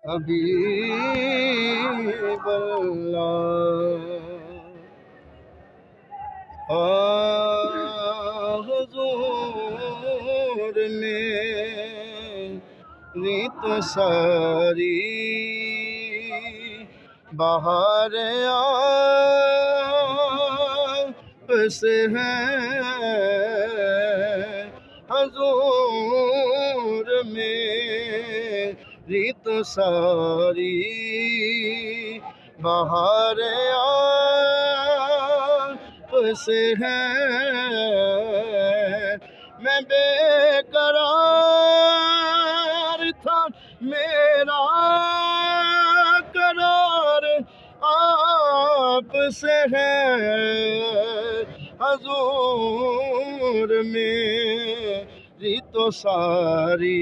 حبیب اللہ حضور میری تو ساری بہار آپ سے ہے حضور میری تو ساری بہار آپ سے ہے میں بے قرار تھا میرا قرار آپ سے ہے حضور میری تو ساری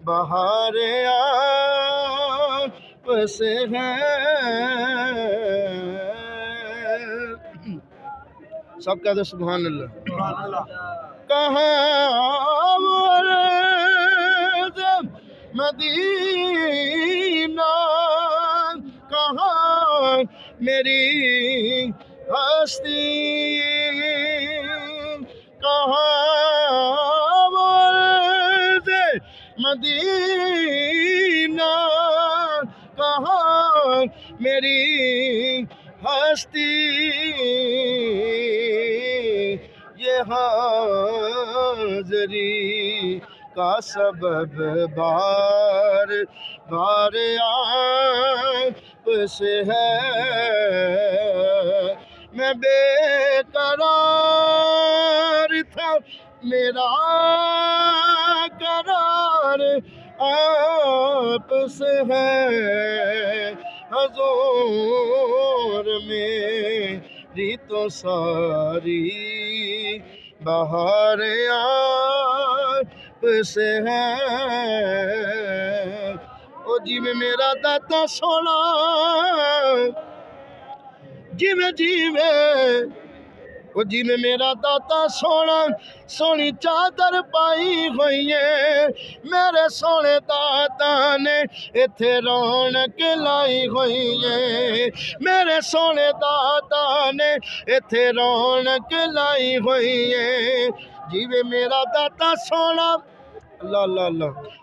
بہار آپ سے ہے سب کہتے ہیں سبحان اللہ کہاں ورد مدینہ کہاں میری ہستی کہاں ورد مدینہ کہاں میری ہستی یہ حاضری کا سبب بار بار آپ سے ہے میں بے قرار تھا میرا قرار آپ سے ہے حضور میری تو ساری بہار آپ سے ہے او جی میں میرا داتا سونا جی میں او جی میں میرا داتا سونا سونی چادر پائی ہوئی ہے میرے سونے داتا نے اتھے رونق لائی ہوئی ہے میرے سونے داتا نے اتھے رونق لائی ہوئی ہے جی میرا داتا سونا اللہ اللہ اللہ